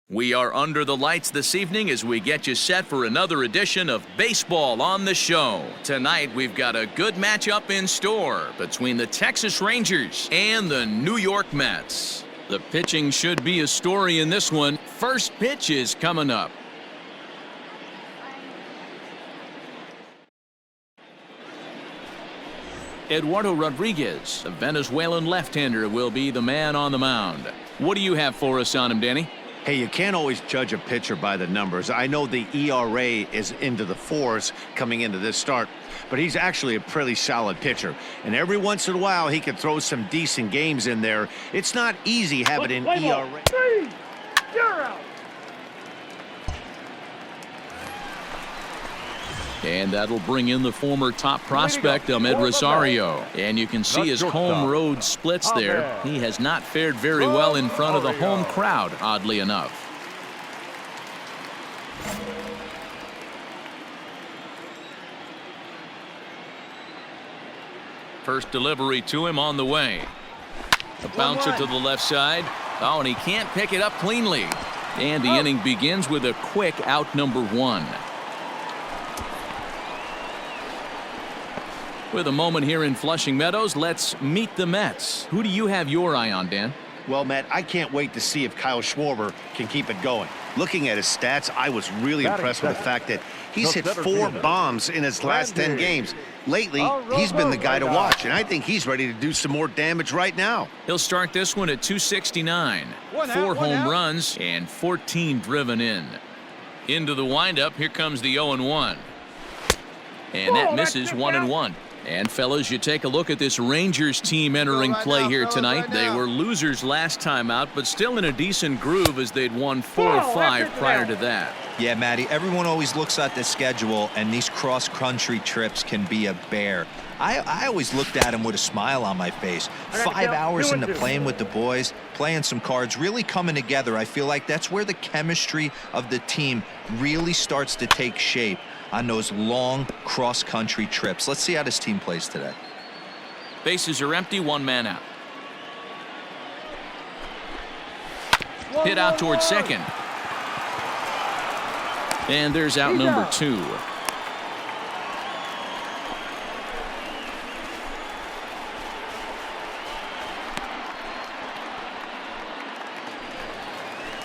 We are under the lights this evening as we get you set for another edition of Baseball on the Show. Tonight, we've got a good matchup in store between the Texas Rangers and the New York Mets. The pitching should be a story in this one. First pitch is coming up. Eduardo Rodriguez, the Venezuelan left-hander, will be the man on the mound. What do you have for us on him, Danny? Hey, you can't always judge a pitcher by the numbers. I know the ERA is into the 4s coming into this start, but he's actually a pretty solid pitcher. And every once in a while, he can throw some decent games in there. It's not easy having an ERA. 3-0. And that'll bring in the former top prospect, Ahmed Rosario. And you can see his home road splits there. He has not fared very well in front of the home crowd, oddly enough. First delivery to him on the way. A bouncer to the left side. Oh, and he can't pick it up cleanly. And the inning begins with a quick out number 1. With a moment here in Flushing Meadows, let's meet the Mets. Who do you have your eye on, Dan? Well, Matt, I can't wait to see if Kyle Schwarber can keep it going. Looking at his stats, I was really impressed with the fact that he's hit 4 bombs in his last 10 games. Lately, he's been the guy to watch, and I think he's ready to do some more damage right now. He'll start this one at 269. 4 home runs and 14 driven in. Into the windup, here comes the 0-1. And that misses 1-1. And fellas, you take a look at this Rangers team entering play here tonight. They were losers last time out, but still in a decent groove as they'd won 4 or 5 prior to that. Yeah, Matty, everyone always looks at the schedule, and these cross-country trips can be a bear. I always looked at them with a smile on my face. 5 hours into playing with the boys, playing some cards, really coming together. I feel like that's where the chemistry of the team really starts to take shape on those long cross-country trips. Let's see how this team plays today. Bases are empty, 1 man out. Hit out towards second. And there's out number 2.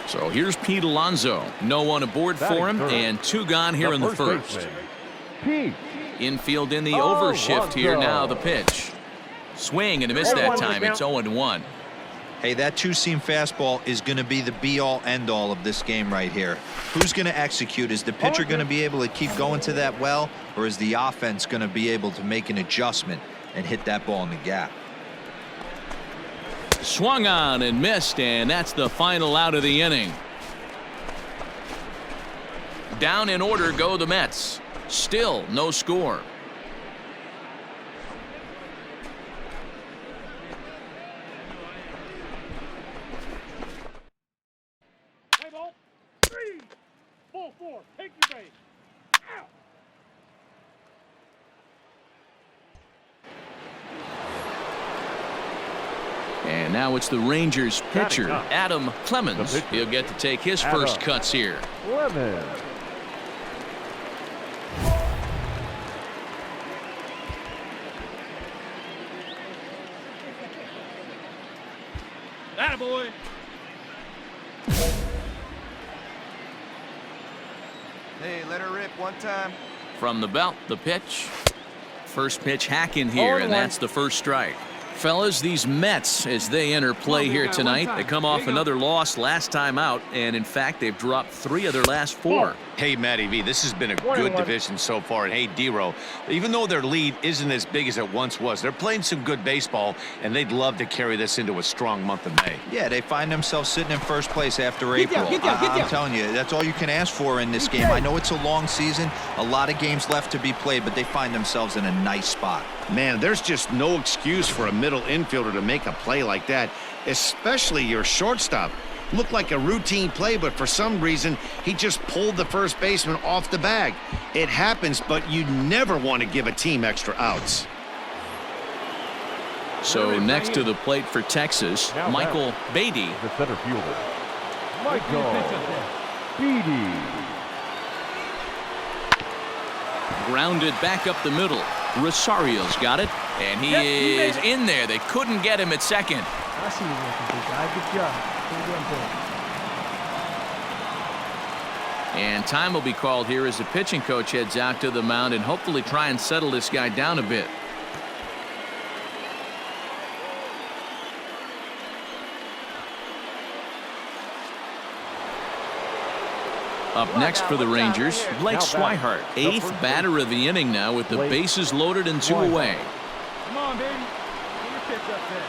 So here's Pete Alonso. No one aboard for him, and 2 gone here in the first. Infield in the overshift here now, the pitch. Swing and a miss that time. It's 0-1. Hey, that 2-seam fastball is going to be the be-all, end-all of this game right here. Who's going to execute? Is the pitcher going to be able to keep going to that well, or is the offense going to be able to make an adjustment and hit that ball in the gap? Swung on and missed, and that's the final out of the inning. Down in order go the Mets. Still no score. Play ball. 3-4. Take your base. Out. And now it's the Rangers pitcher, Adam Clemens. He'll get to take his first cuts here. Attaboy. Hey, let her rip one time. From the belt, the pitch. First pitch hacking here, and that's the first strike. Fellas, these Mets, as they enter play here tonight, they come off another loss last time out, and in fact, they've dropped 3 of their last 4. Hey, Matty V, this has been a good division so far. And hey, D-Row, even though their lead isn't as big as it once was, they're playing some good baseball, and they'd love to carry this into a strong month of May. Yeah, they find themselves sitting in first place after April. I'm telling you, that's all you can ask for in this game. I know it's a long season, a lot of games left to be played, but they find themselves in a nice spot. Man, there's just no excuse for a middle infielder to make a play like that, especially your shortstop. Looked like a routine play, but for some reason, he just pulled the first baseman off the bag. It happens, but you never want to give a team extra outs. So next to the plate for Texas, Michael Beatty. The center fielder, Michael Beatty. Grounded back up the middle. Rosario's got it, and he is in there. They couldn't get him at second. I see you working, big guy. Good job. And time will be called here as the pitching coach heads out to the mound and hopefully try and settle this guy down a bit. Up next for the Rangers, Blake Swihart, 8th batter of the inning now with the bases loaded and 2 away. Come on, baby. Get your pitch up there.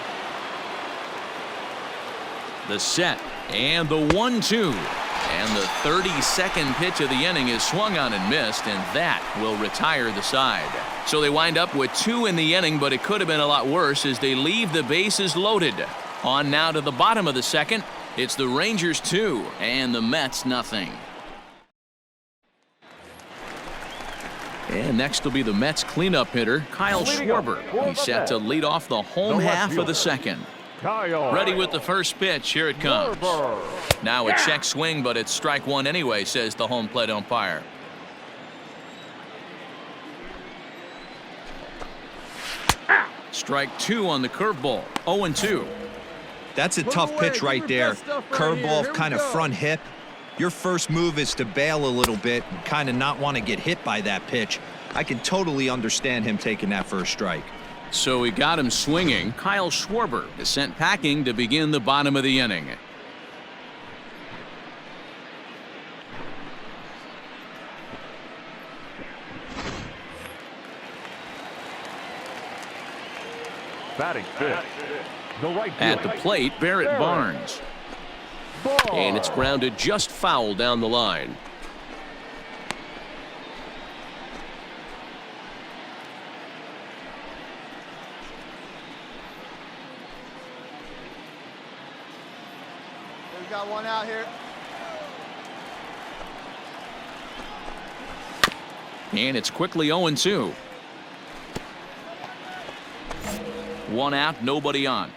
The set and the 1-2. And the 32nd pitch of the inning is swung on and missed, and that will retire the side. So they wind up with 2 in the inning, but it could have been a lot worse as they leave the bases loaded. On now to the bottom of the second. It's the Rangers 2 and the Mets nothing. And next will be the Mets cleanup hitter, Kyle Schwarber. He's set to lead off the home half of the second. Ready with the first pitch. Here it comes. Now a check swing, but it's strike 1 anyway, says the home plate umpire. Strike 2 on the curveball. 0-2. That's a tough pitch right there. Curveball, kind of front hip. Your first move is to bail a little bit and kind of not want to get hit by that pitch. I can totally understand him taking that first strike. So we got him swinging. Kyle Schwarber is sent packing to begin the bottom of the inning. Batting fifth. The right At the plate, Barrett Barnes. And it's grounded just foul down the line. We got one out here. And it's quickly 0-2. 1 out, nobody on.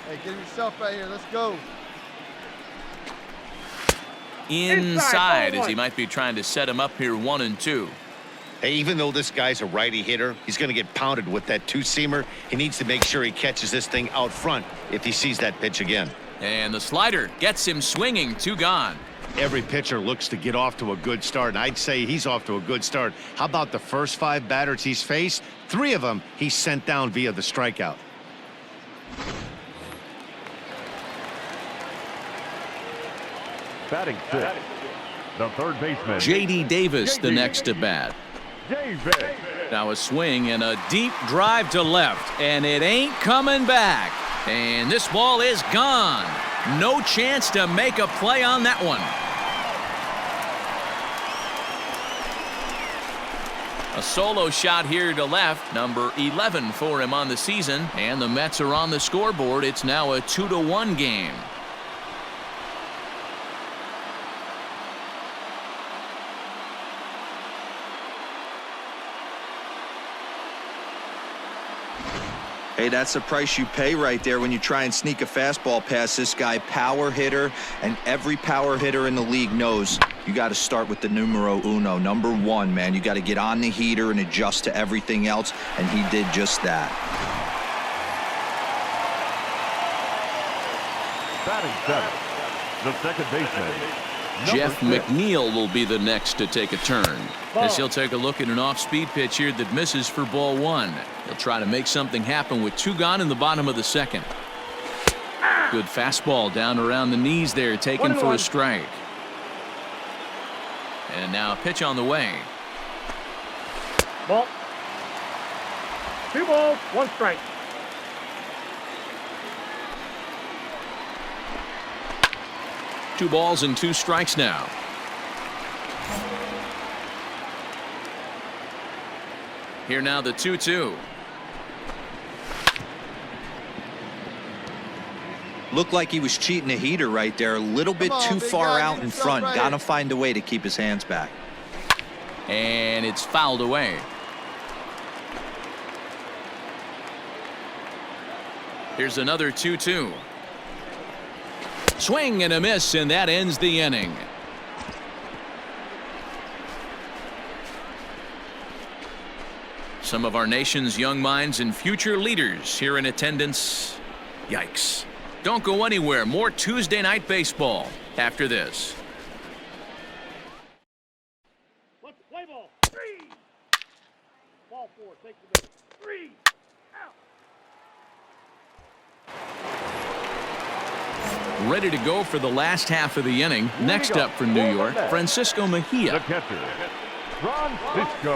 Hey, get yourself right here. Let's go. Inside, as he might be trying to set him up here 1-2. Hey, even though this guy's a righty hitter, he's going to get pounded with that 2-seamer. He needs to make sure he catches this thing out front if he sees that pitch again. And the slider gets him swinging. 2 gone. Every pitcher looks to get off to a good start, and I'd say he's off to a good start. How about the first 5 batters he's faced? 3 of them he's sent down via the strikeout. Batting fifth. The third baseman, J.D. Davis, the next to bat. Davis. Now a swing and a deep drive to left, and it ain't coming back. And this ball is gone. No chance to make a play on that one. A solo shot here to left, number 11 for him on the season, and the Mets are on the scoreboard. It's now a 2-1 game. Hey, that's the price you pay right there when you try and sneak a fastball past this guy. Power hitter, and every power hitter in the league knows you got to start with the numero uno, number 1, man. You got to get on the heater and adjust to everything else, and he did just that. Batting seventh. The second baseman, Jeff McNeil will be the next to take a turn. As he'll take a look at an off-speed pitch here that misses for ball one. He'll try to make something happen with 2 gone in the bottom of the second. Good fastball down around the knees there, taken for a strike. And now a pitch on the way. Ball. 2 balls, 1 strike. Two balls and 2 strikes now. Here now the 2-2. Looked like he was cheating a heater right there. A little bit too far out in front. Got to find a way to keep his hands back. And it's fouled away. Here's another 2-2. Swing and a miss, and that ends the inning. Some of our nation's young minds and future leaders here in attendance. Yikes. Don't go anywhere. More Tuesday Night Baseball after this. Let's play ball. 3. Ball 4. Take the base. 3. Out. Ready to go for the last half of the inning. Next up for New York, Francisco The Mejia. catcher, Francisco.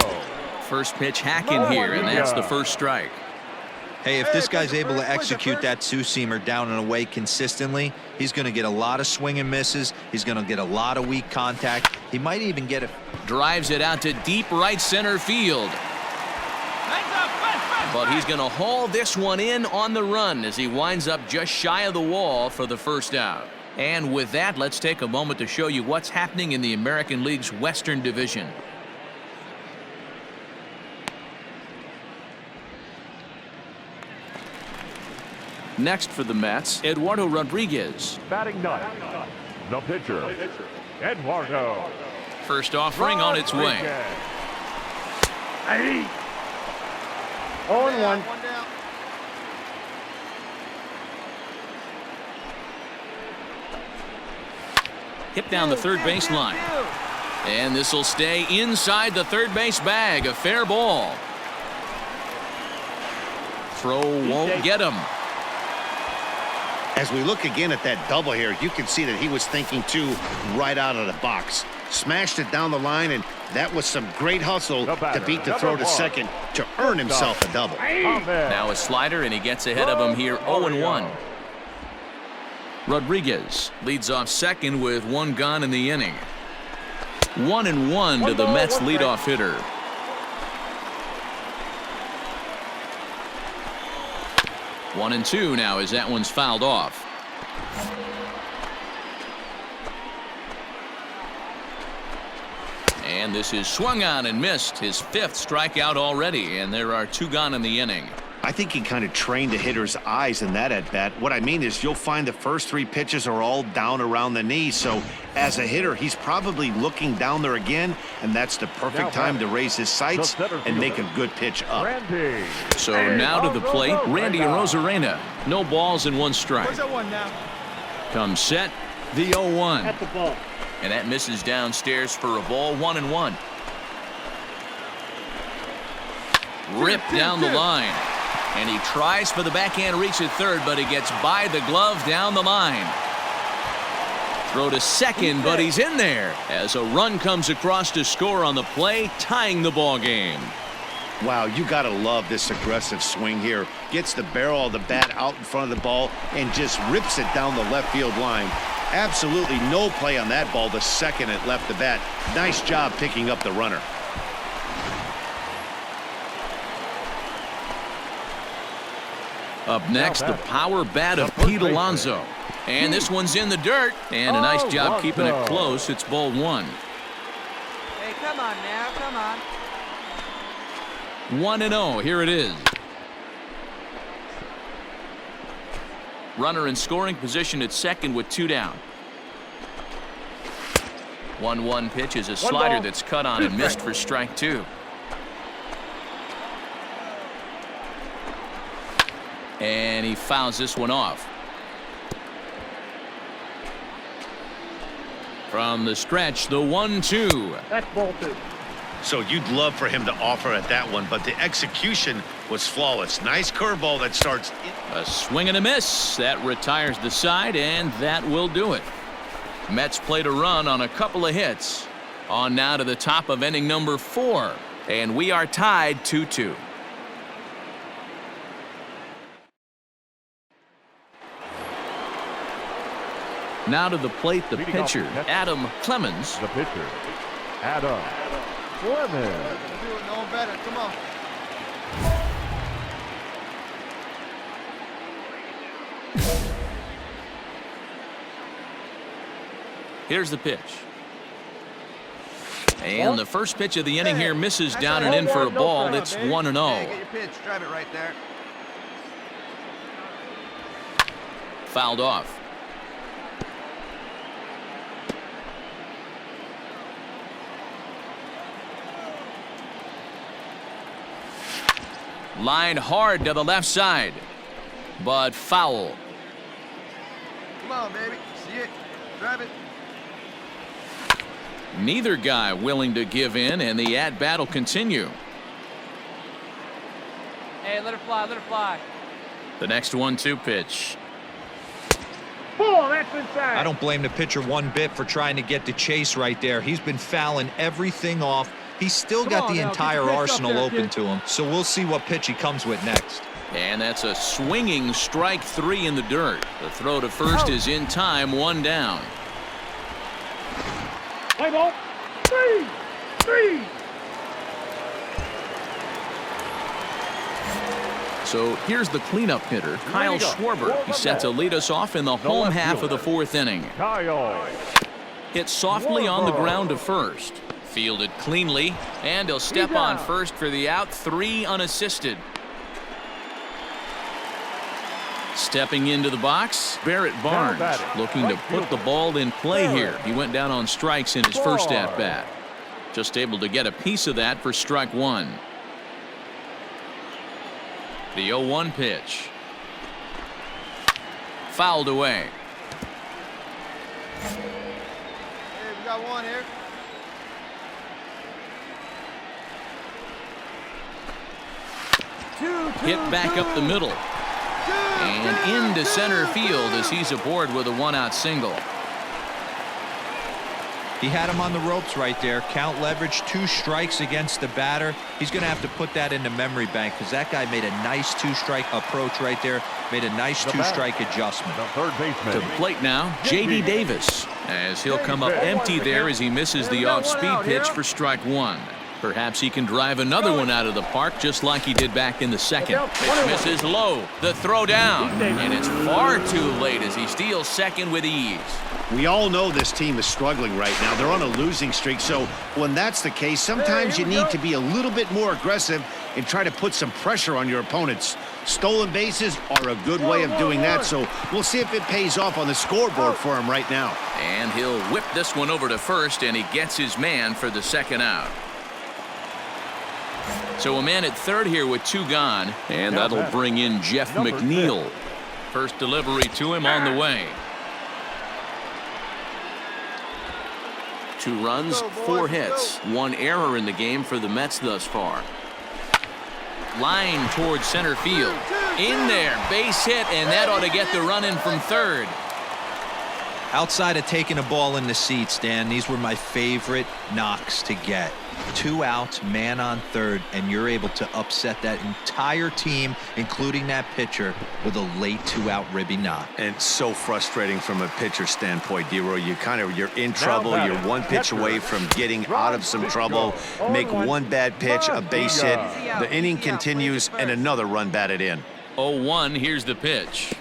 First pitch hacking here, and that's the first strike. Hey, if this guy's able to execute that two-seamer down and away consistently, he's going to get a lot of swing and misses. He's going to get a lot of weak contact. He might even get a... Drives it out to deep right center field. But he's going to haul this one in on the run as he winds up just shy of the wall for the first out. And with that, let's take a moment to show you what's happening in the American League's Western Division. Next for the Mets, Eduardo Rodriguez. Batting ninth, the pitcher, Eduardo. First offering on its way. 0-1. One down. Hit down the third base line. And this will stay inside the third base bag. A fair ball. Throw won't get him. As we look again at that double here, you can see that he was thinking too right out of the box. Smashed it down the line, and that was some great hustle to beat the throw to second to earn himself a double. Now a slider, and he gets ahead of him here 0-1. Rodriguez leads off second with 1 gone in the inning. 1-1 to the Mets leadoff hitter. One and 2 now as that one's fouled off. And this is swung on and missed. His 5th strikeout already, and there are 2 gone in the inning. I think he kind of trained the hitter's eyes in that at-bat. What I mean is you'll find the first 3 pitches are all down around the knee. So as a hitter, he's probably looking down there again, and that's the perfect time to raise his sights and make a good pitch up. So now to the plate, Randy Arozarena. No balls and 1 strike. Where's that one now? Comes set, the 0-1. At the ball. And that misses downstairs for a ball. 1-1. Ripped down the line. And he tries for the backhand reach at third, but he gets by the glove down the line. Throw to second, but he's in there as a run comes across to score on the play, tying the ball game. Wow, you got to love this aggressive swing here. Gets the barrel of the bat out in front of the ball and just rips it down the left field line. Absolutely no play on that ball the second it left the bat. Nice job picking up the runner. Up next, the power bat of Pete Alonso. And this one's in the dirt. And a nice job keeping it close. It's ball 1. Hey, come on now, come on. 1-0. Here it is. Runner in scoring position at second with 2 down. 1-1 pitch is a slider that's cut on and missed for strike 2. And he fouls this one off. From the stretch, the 1-2. That's ball 2. So you'd love for him to offer at that one, but the execution was flawless. Nice curveball that starts. A swing and a miss. That retires the side, and that will do it. Mets played a run on a couple of hits. On now to the top of inning number 4, and we are tied 2-2. Now to the plate, the pitcher, Adam Clemens. The pitcher, Adam Clemens. Do it, no one better. Come on. Here's the pitch. And the first pitch of the inning here misses down and in for a ball. It's 1-0. Hey, get your pitch. Drive it right there. Fouled off. Line hard to the left side, but foul. Come on, baby. See it. Drive it. Neither guy willing to give in, and the at-bat will continue. Hey, let her fly. Let her fly. The next 1-2 pitch. Ball, that's inside. I don't blame the pitcher one bit for trying to get the chase right there. He's been fouling everything off. He's still got the entire arsenal open to him, so we'll see what pitch he comes with next. And that's a swinging strike 3 in the dirt. The throw to first is in time, 1 down. Play ball. 3. So here's the cleanup hitter, Kyle Schwarber. He's set to lead us off in the home half of the 4th inning. Kyle. Hit softly on the ground to first. Fielded cleanly, and he'll step on first for the out, 3 unassisted. Stepping into the box, Barrett Barnes looking to put the ball in play here. He went down on strikes in his first at-bat. Just able to get a piece of that for strike 1. The 0-1 pitch. Fouled away. Hey, we got one here. Hit back up the middle. And into center field as he's aboard with a 1-out single. He had him on the ropes right there. Count leverage, 2 strikes against the batter. He's going to have to put that in the memory bank because that guy made a nice 2-strike approach right there. Made a nice 2-strike adjustment. The third baseman. To the plate now, J.D. Davis, as he'll come up empty there as he misses the off-speed pitch for strike 1. Perhaps he can drive another one out of the park just like he did back in the second. Pitch misses low. The throw down. And it's far too late as he steals second with ease. We all know this team is struggling right now. They're on a losing streak, so when that's the case, sometimes you need to be a little bit more aggressive and try to put some pressure on your opponents. Stolen bases are a good way of doing that, so we'll see if it pays off on the scoreboard for him right now. And he'll whip this one over to first, and he gets his man for the second out. So a man at third here with 2 gone, and that'll bring in Jeff McNeil. First delivery to him on the way. 2 runs, 4 hits, 1 error in the game for the Mets thus far. Line towards center field. In there, base hit, and that ought to get the run in from third. Outside of taking a ball in the seats, Dan, these were my favorite knocks to get. 2 outs, man on third, and you're able to upset that entire team, including that pitcher, with a late 2-out ribby knock. And so frustrating from a pitcher standpoint, D-Roy. You're in trouble. You're 1 pitch away from getting out of some trouble. Make 1 bad pitch, a base hit. The inning continues, and another run batted in. 0-1, here's the pitch.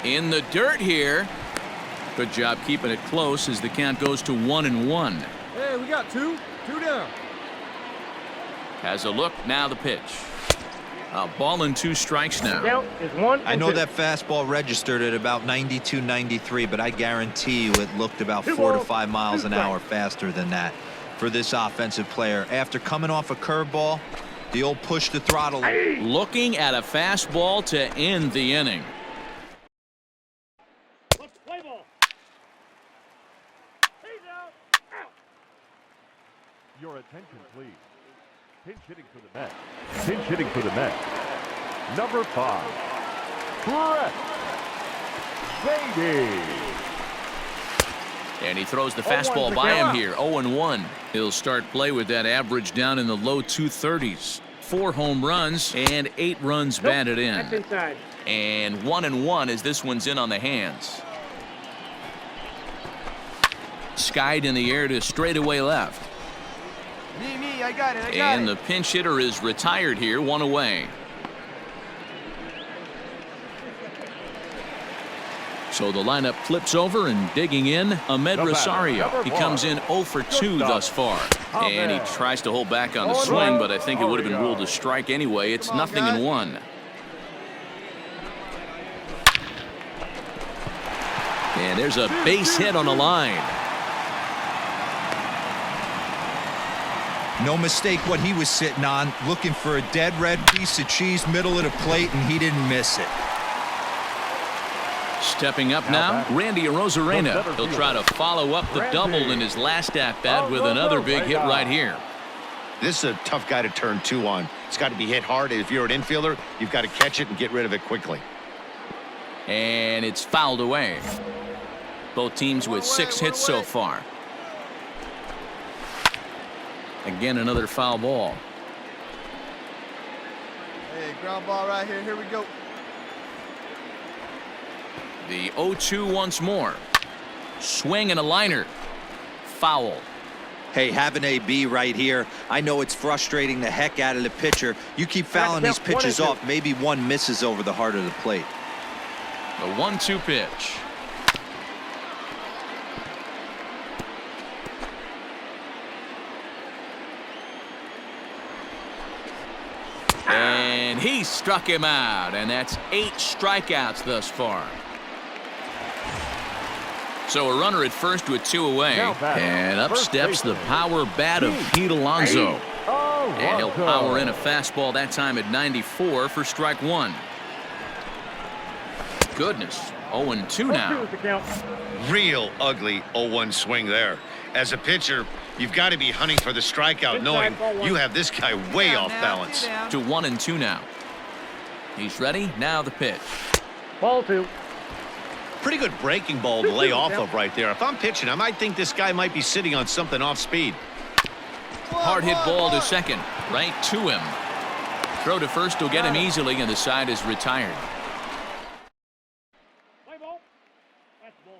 In the dirt here. Good job keeping it close as the count goes to 1-1. Hey, we got 2 down. Has a look, now the pitch. A ball and 2 strikes now. Count is 1 I know 2. that fastball registered at about 92, 93, but I guarantee you it looked about 4 to 5 miles an hour faster than that for this offensive player. After coming off a curveball, the old push the throttle. Looking at a fastball to end the inning. Play ball. He's out. Your attention, incomplete. Pinch hitting for the Mets. Pinch hitting for the Mets. Number 5, Brett Beatty. And he throws the fastball by him here. 0-1. He'll start play with that average down in the low 230s. 4 home runs and 8 runs batted in. That's inside. And 1-1 as this one's in on the hands. Skied in the air to straightaway left. Me, I got it, And the pinch hitter is retired here, 1 away. So the lineup flips over, and digging in, Ahmed Rosario. He comes in 0 for 2 thus far. And he tries to hold back on the swing, but I think it would have been ruled a strike anyway. It's 0-1. And there's a base hit on the line. No mistake what he was sitting on, looking for a dead red piece of cheese middle of the plate, and he didn't miss it. Stepping up now, Randy Arozarena. He'll try to follow up the double in his last at-bat with another big hit right here. This is a tough guy to turn 2 on. It's got to be hit hard. If you're an infielder, you've got to catch it and get rid of it quickly. And it's fouled away. Both teams with 6 hits so far. Again, another foul ball. Hey, ground ball right here. Here we go. The 0-2 once more. Swing and a liner. Foul. Hey, have an AB right here. I know it's frustrating the heck out of the pitcher. You keep fouling these pitches off. Maybe one misses over the heart of the plate. The 1-2 pitch. And he struck him out, and that's 8 strikeouts thus far. So a runner at first with 2 away. And up steps the power bat of Pete Alonso. And he'll power in a fastball that time at 94 for strike 1. Goodness, 0-2 now. Real ugly 0-1 swing there. As a pitcher, you've got to be hunting for the strikeout, knowing you have this guy way off balance. To 1-2 now. He's ready. Now the pitch. Ball 2. Pretty good breaking ball to lay off of right there. If I'm pitching, I might think this guy might be sitting on something off speed. Hard hit ball to second. Right to him. Throw to first will get him easily, and the side is retired. Play ball. That's ball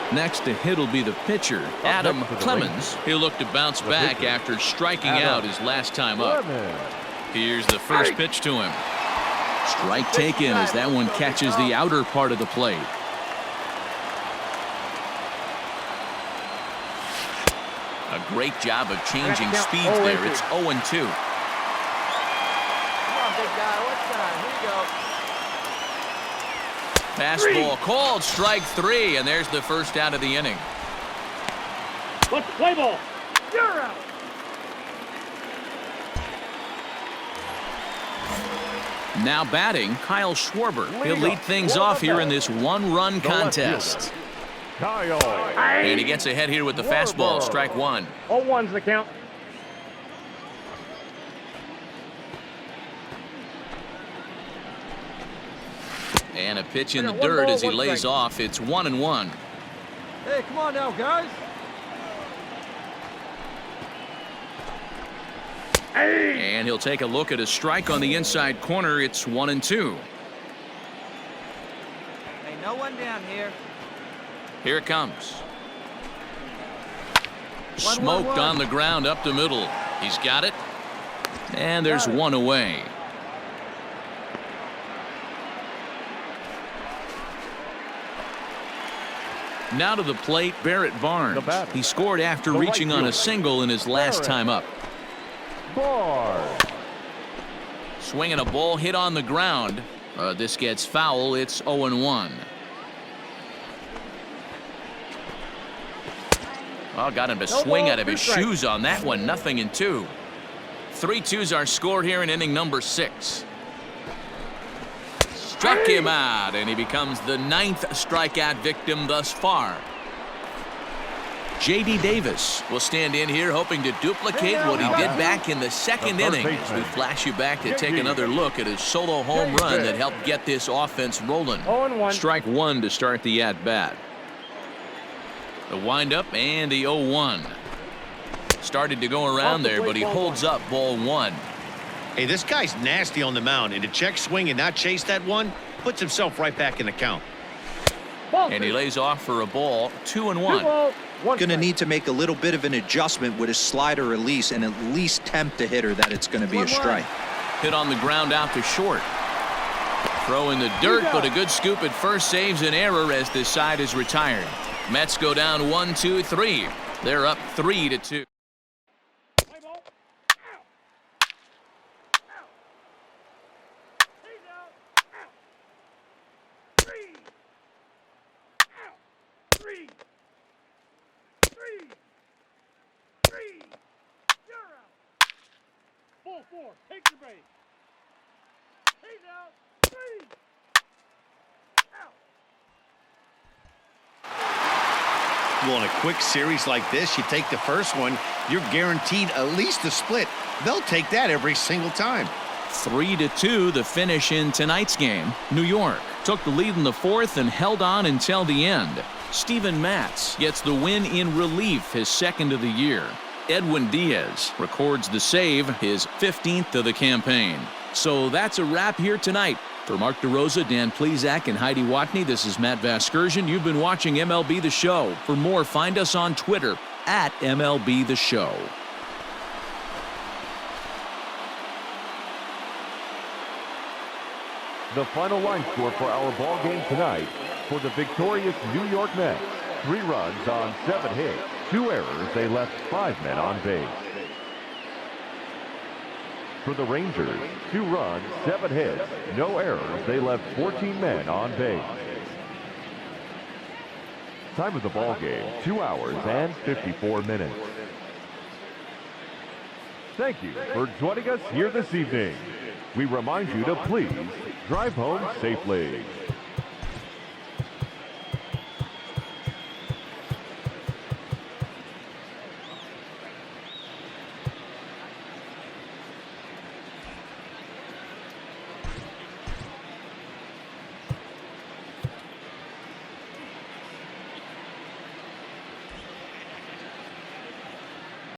4. Next to hit will be the pitcher, Adam Clemens. He'll look to bounce back after striking out his last time up. Here's the first pitch to him. Strike taken as that one catches the outer part of the plate. A great job of changing speeds there. It's 0-2. Come on, big guy. What's time? Here you go. Fastball called, strike 3, and there's the first out of the inning. Let's play ball. You're out. Now batting, Kyle Schwarber. He'll lead things off here in this 1-run contest. And he gets ahead here with the fastball, strike 1. 0-1's the count. And a pitch in the dirt as he lays off. It's 1-1. Hey, come on now, guys. And he'll take a look at a strike on the inside corner. It's 1-2. Hey, no one down here. Here it comes. Smoked on the ground up the middle. He's got it. And there's 1 away. Now to the plate, Barrett Barnes. He scored after reaching on a single in his last time up. Swinging a ball hit on the ground. This gets foul. It's 0-1. Well, got him to swing out of his shoes on that one. 0-2. 3-2's our score here in inning number 6. Struck him out, and he becomes the 9th strikeout victim thus far. J.D. Davis will stand in here hoping to duplicate what he did back in the second inning as we flash you back to take another look at his solo home run that helped get this offense rolling. Strike one to start the at-bat. The windup and the 0-1. Started to go around there, but he holds up ball one. Hey, this guy's nasty on the mound, and to check swing and not chase that one puts himself right back in the count. And he lays off for a ball, 2-1. Going to need to make a little bit of an adjustment with his slider release and at least tempt the hitter that it's going to be a strike. Hit on the ground out to short. Throw in the dirt, but a good scoop at first saves an error as this side is retired. Mets go down 1-2-3. They're up 3-2. Take your base. He's out. 3. Out. Well, in a quick series like this, you take the first one, you're guaranteed at least a split. They'll take that every single time. 3-2 the finish in tonight's game. New York took the lead in the 4th and held on until the end. Steven Matz gets the win in relief, his 2nd of the year. Edwin Diaz records the save, his 15th of the campaign. So that's a wrap here tonight. For Mark DeRosa, Dan Plesac, and Heidi Watney, this is Matt Vasgersian. You've been watching MLB The Show. For more, find us on Twitter at MLB The Show. The final line score for our ball game tonight for the victorious New York Mets. 3 runs on 7 hits. 2 errors, they left 5 men on base. For the Rangers, 2 runs, 7 hits, no errors, they left 14 men on base. Time of the ball game, 2 hours and 54 minutes. Thank you for joining us here this evening. We remind you to please drive home safely.